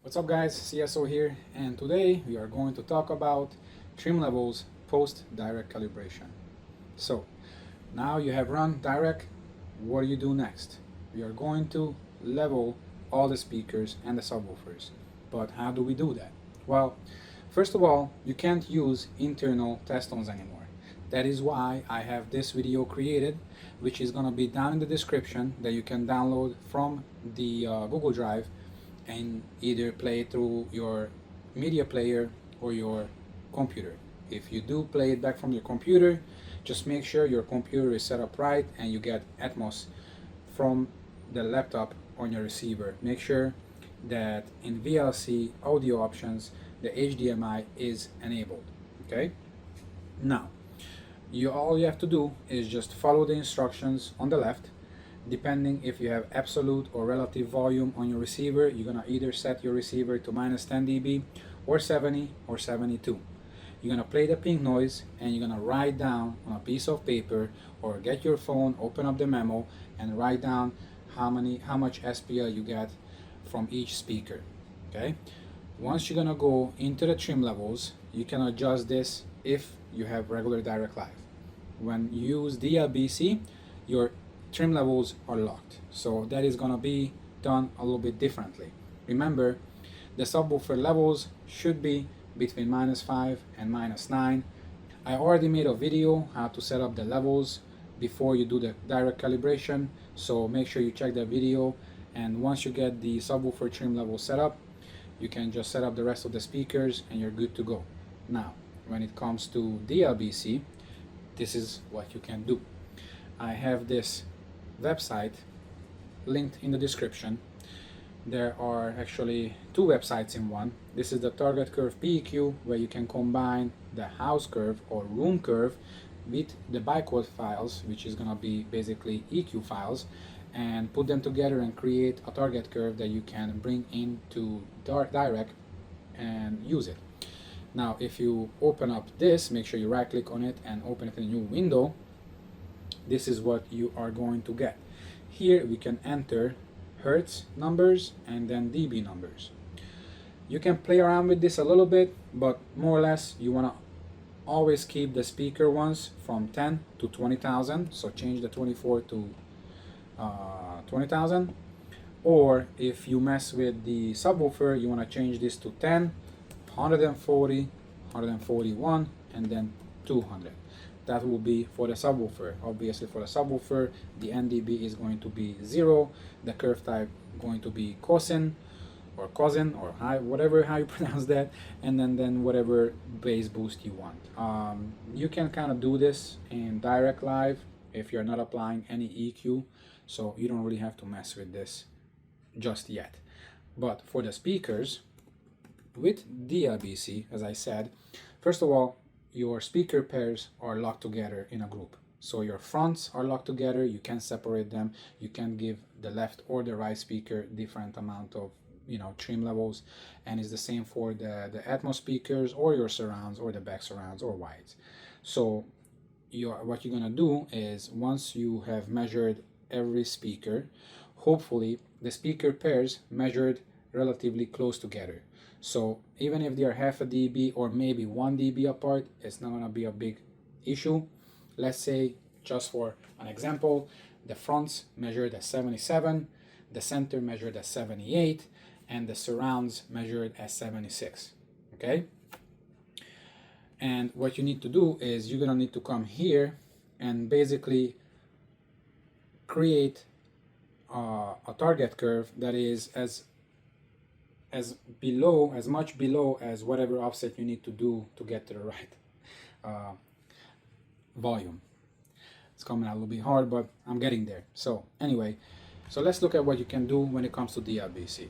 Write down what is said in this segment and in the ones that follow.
What's up guys, CSO here, and today we are going to talk about trim levels post Dirac calibration. So now you have run Dirac, what do you do next? We are going to level all the speakers and the subwoofers. But how do we do that? Well, first of all, you can't use internal test tones anymore. That is why I have this video created, which is going to be down in the description, that you can download from the Google Drive and either play it through your media player or your computer. If you do play it back from your computer, just make sure your computer is set up right and you get Atmos from the laptop on your receiver. Make sure that in VLC audio options the HDMI is enabled. Okay, now all you have to do is just follow the instructions on the left. Depending if you have absolute or relative volume on your receiver, you're gonna either set your receiver to minus 10 dB or 70 or 72. You're gonna play the pink noise and you're gonna write down on a piece of paper or get your phone, open up the memo and write down how much SPL you get from each speaker. Okay, once you're gonna go into the trim levels, you can adjust this if you have regular Dirac Live. When you use DLBC, your trim levels are locked, so that is going to be done a little bit differently. Remember, the subwoofer levels should be between -5 and -9. I already made a video how to set up the levels before you do the direct calibration, so make sure you check that video, and once you get the subwoofer trim level set up, you can just set up the rest of the speakers and you're good to go. Now when it comes to DLBC, this is what you can do. I have this website linked in the description. There are actually two websites in one. This is the target curve PEQ, where you can combine the house curve or room curve with the bytecode files, which is going to be basically EQ files, and put them together and create a target curve that you can bring into Dirac and use it. Now if you open up this, make sure you right click on it and open it in a new window. This is what you are going to get. Here we can enter Hertz numbers and then dB numbers. You can play around with this a little bit, but more or less you want to always keep the speaker ones from 10 to 20,000. So change the 24 to 20,000. Or if you mess with the subwoofer, you want to change this to 10, 140, 141, and then 200. That will be for the subwoofer. Obviously for the subwoofer, the NDB is going to be 0, the curve type going to be cousin or high, whatever how you pronounce that, and then whatever bass boost you want. You can kind of do this in Dirac Live if you're not applying any EQ, so you don't really have to mess with this just yet. But for the speakers with DLBC, as I said, first of all, your speaker pairs are locked together in a group. So your fronts are locked together, you can separate them, you can give the left or the right speaker different amount of trim levels, and it's the same for the Atmos speakers or your surrounds or the back surrounds or wides. So what you're gonna do is, once you have measured every speaker, hopefully the speaker pairs measured relatively close together. So even if they are half a dB or maybe 1 dB apart, it's not going to be a big issue. Let's say, just for an example, the fronts measured at 77, the center measured at 78, and the surrounds measured at 76. Okay? And what you need to do is you're going to need to come here and basically create a target curve that is as much below as whatever offset you need to do to get to the right volume. It's coming out a little bit hard, but I'm getting there. So anyway, so let's look at what you can do when it comes to DLBC.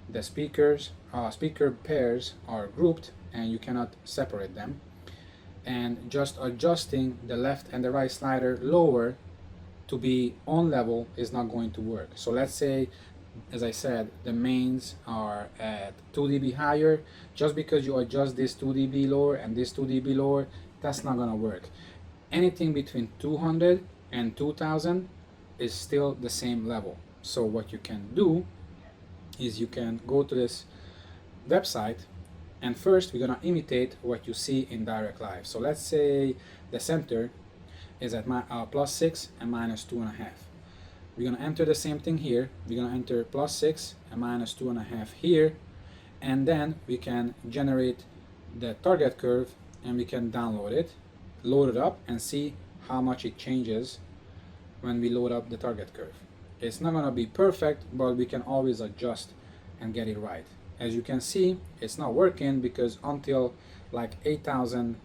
The speaker pairs are grouped and you cannot separate them, and just adjusting the left and the right slider lower to be on level is not going to work. So let's say, as I said, the mains are at 2 dB higher. Just because you adjust this 2 dB lower and this 2 dB lower, that's not gonna work. Anything between 200 and 2000 is still the same level. So what you can do is you can go to this website, and first we're gonna imitate what you see in Dirac Live. So let's say the center is at +6 and -2.5. We're gonna enter the same thing here. We're gonna enter +6 and -2.5 here, and then we can generate the target curve and we can download it, load it up, and see how much it changes when we load up the target curve. It's not gonna be perfect, but we can always adjust and get it right. As you can see, it's not working because until like 8,000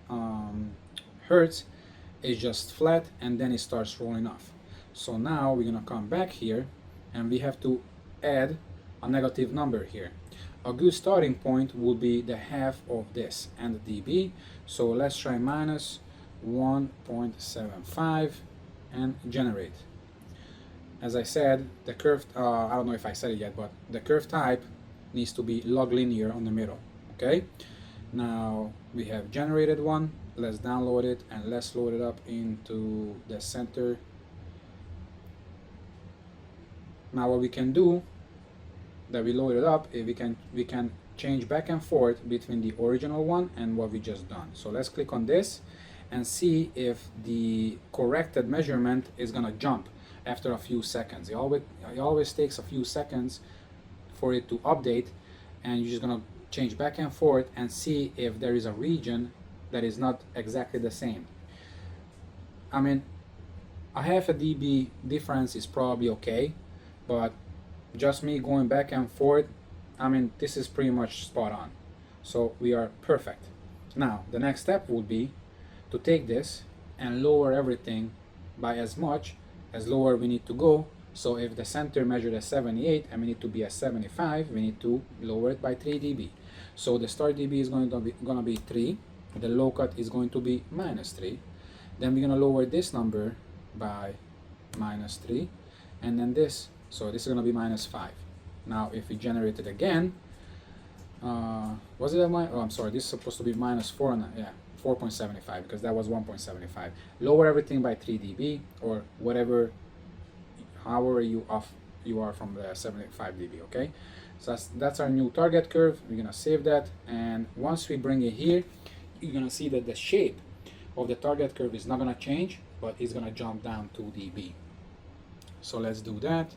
hertz, it's just flat, and then it starts rolling off. So now we're gonna come back here and we have to add a negative number here. A good starting point will be the half of this and the dB. So let's try -1.75 and generate. As I said, the curve, I don't know if I said it yet, but the curve type needs to be log linear on the middle. Okay, now we have generated one. Let's download it and let's load it up into the center. Now what we can do that we loaded up is we can change back and forth between the original one and what we just done. So let's click on this and see if the corrected measurement is gonna jump after a few seconds. It always takes a few seconds for it to update, and you're just gonna change back and forth and see if there is a region that is not exactly the same. I mean, a half a dB difference is probably okay, but just me going back and forth, I mean, this is pretty much spot on. So we are perfect. Now the next step would be to take this and lower everything by as much as lower we need to go. So if the center measured at 78 and we need to be at 75, we need to lower it by 3 dB. So the start dB is going to be 3, the low cut is going to be -3, then we're going to lower this number by -3, and then this, so this is going to be -5. Now if we generate it again, was it at oh I'm sorry, this is supposed to be -4, and yeah, 4.75, because that was 1.75. Lower everything by 3 dB or whatever, however you are from the 75 dB. Okay, so that's our new target curve. We're gonna save that, and once we bring it here, you're gonna see that the shape of the target curve is not gonna change, but it's gonna jump down 2 dB. So let's do that.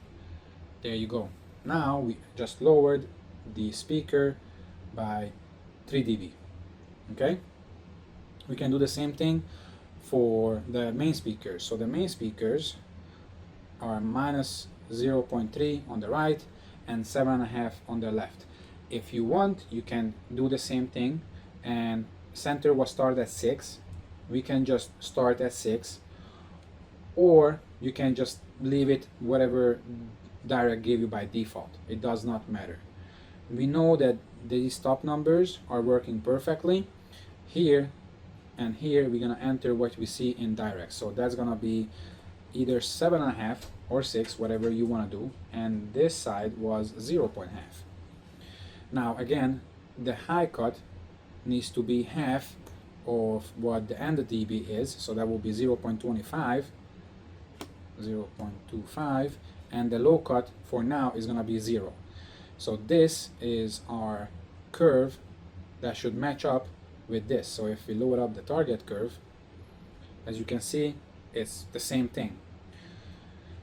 There you go. Now we just lowered the speaker by 3 dB. Okay, we can do the same thing for the main speakers. So the main speakers are -0.3 on the right and 7.5 on the left. If you want, you can do the same thing, and center was start at 6. We can just start at 6, or you can just leave it whatever Dirac gave you by default. It does not matter. We know that these top numbers are working perfectly. Here and here we're gonna enter what we see in Dirac. So that's gonna be either 7.5 or 6, whatever you want to do, and this side was 0.5. Now again, the high cut needs to be half of what the end dB is, so that will be 0.25, and the low cut for now is going to be 0. So this is our curve that should match up with this. So if we load up the target curve, as you can see, it's the same thing.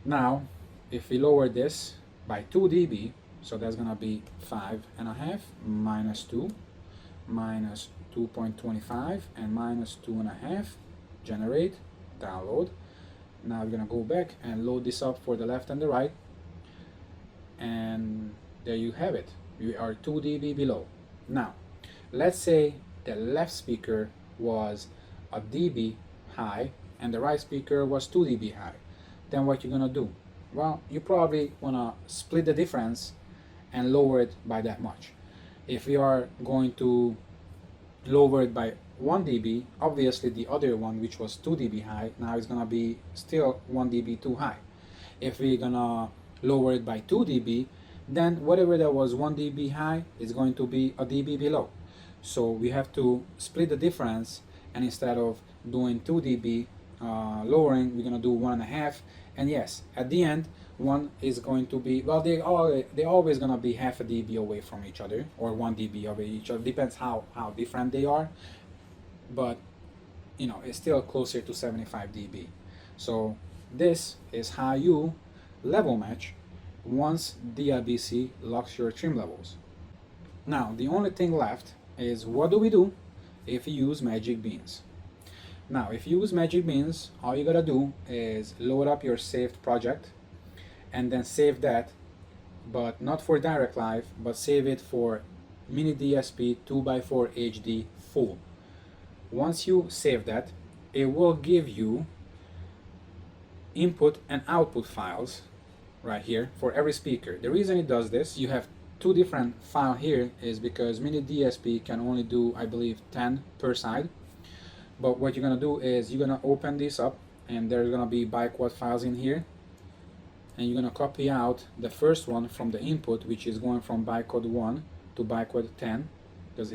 Now if we lower this by 2 dB, so that's gonna be 5.5 -2 -2.25 and -2.5. Generate, download. Now we're gonna go back and load this up for the left and the right, and there you have it. We are 2 dB below. Now let's say the left speaker was a dB high and the right speaker was 2 dB high. Then what you're gonna do? Well, you probably wanna split the difference and lower it by that much. If we are going to lower it by 1 dB, obviously the other one, which was 2 dB high, now is gonna be still 1 dB too high. If we're gonna lower it by 2 dB, then whatever that was 1 dB high is going to be a dB below. So we have to split the difference, and instead of doing 2 dB lowering, we're gonna do 1.5. And yes, at the end one is going to be, well, they're always going to be half a dB away from each other, or 1 dB away each other, depends how different they are, but you know, it's still closer to 75 dB. So this is how you level match once DLBC locks your trim levels. Now the only thing left is, what do we do if you use Magic Beans? Now if you use Magic Beans, all you gotta do is load up your saved project and then save that, but not for Dirac Live, but save it for Mini DSP 2x4 HD full. Once you save that, it will give you input and output files right here for every speaker. The reason it does this, you have two different files here, is because Mini DSP can only do, I believe, 10 per side. But what you're gonna do is you're gonna open this up, and there's gonna be bytecode files in here, and you're gonna copy out the first one from the input, which is going from bytecode 1 to bytecode 10, because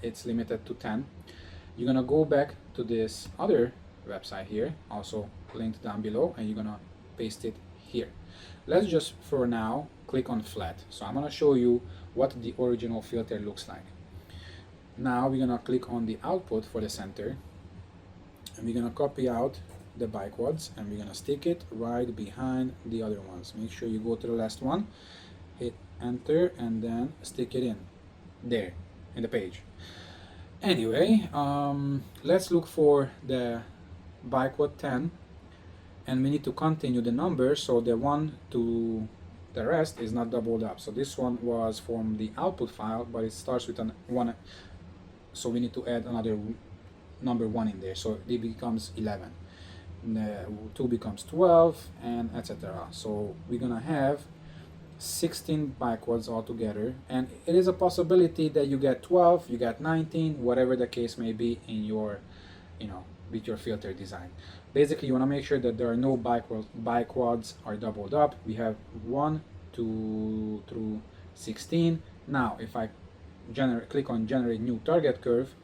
it's limited to 10. You're gonna go back to this other website here, also linked down below, and you're gonna paste it here. Let's just for now click on flat. So I'm gonna show you what the original filter looks like. Now we're gonna click on the output for the center, and we're gonna copy out the bytecodes, and we're gonna stick it right behind the other ones. Make sure you go to the last one, hit enter, and then stick it in there in the page. Anyway, let's look for the bytecode 10, and we need to continue the number so the one to the rest is not doubled up. So this one was from the output file, but it starts with an 1, so we need to add another number 1 in there, so it becomes 11. The 2 becomes 12, and etc. So we're gonna have 16 bytecodes altogether, and it is a possibility that you get 12, you get 19, whatever the case may be in your, you know, with your filter design. Basically, you want to make sure that there are no bytecodes are doubled up. We have 1, 2 through 16. Now if I click on generate new target curve,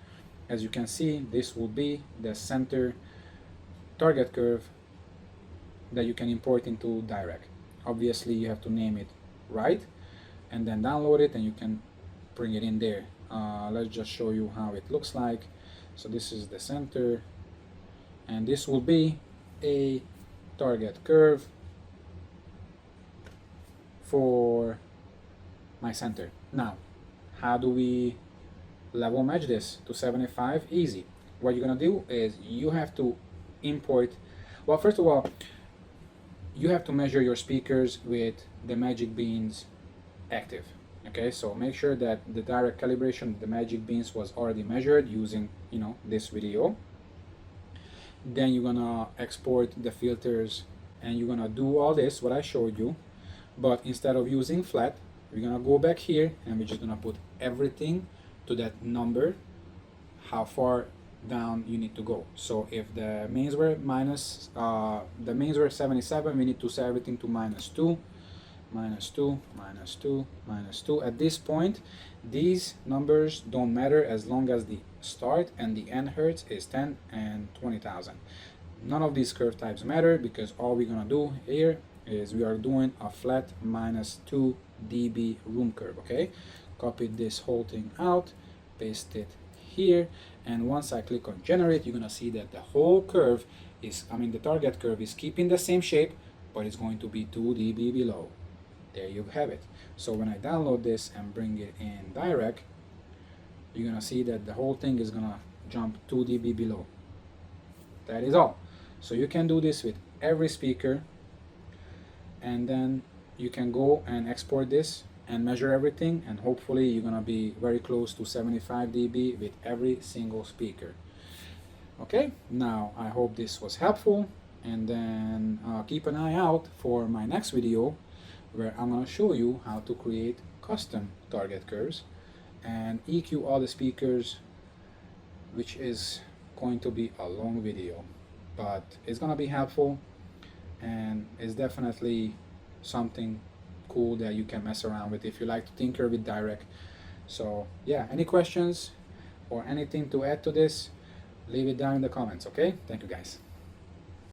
as you can see, this will be the center target curve that you can import into Dirac. Obviously you have to name it right, and then download it, and you can bring it in there. Let's just show you how it looks like. So this is the center, and this will be a target curve for my center. Now how do we level match this to 75? Easy. What you're gonna do is you have to import, well, first of all, you have to measure your speakers with the Magic Beans active. Okay, so make sure that the direct calibration of the Magic Beans was already measured using, you know, this video. Then you're gonna export the filters, and you're gonna do all this what I showed you, but instead of using flat, we're gonna go back here, and we're just gonna put everything to that number, how far down you need to go. So if the mains were minus, the mains were 77, we need to set everything to -2, -2, -2, -2. At this point, these numbers don't matter as long as the start and the end hertz is 10 and 20,000. None of these curve types matter, because all we're gonna do here is we are doing a flat -2 dB room curve. Okay, copy this whole thing out, paste it here, and once I click on generate, you're gonna see that the whole curve is, I mean the target curve is keeping the same shape, but it's going to be 2 dB below. There you have it. So when I download this and bring it in Dirac, you're gonna see that the whole thing is gonna jump 2 dB below. That is all. So you can do this with every speaker, and then you can go and export this and measure everything, and hopefully you're gonna be very close to 75 dB with every single speaker. Okay, now I hope this was helpful, and then keep an eye out for my next video, where I'm gonna show you how to create custom target curves and EQ all the speakers, which is going to be a long video, but it's gonna be helpful, and it's definitely something cool that you can mess around with if you like to tinker with Dirac. So yeah, any questions or anything to add to this, leave it down in the comments. Okay, thank you guys.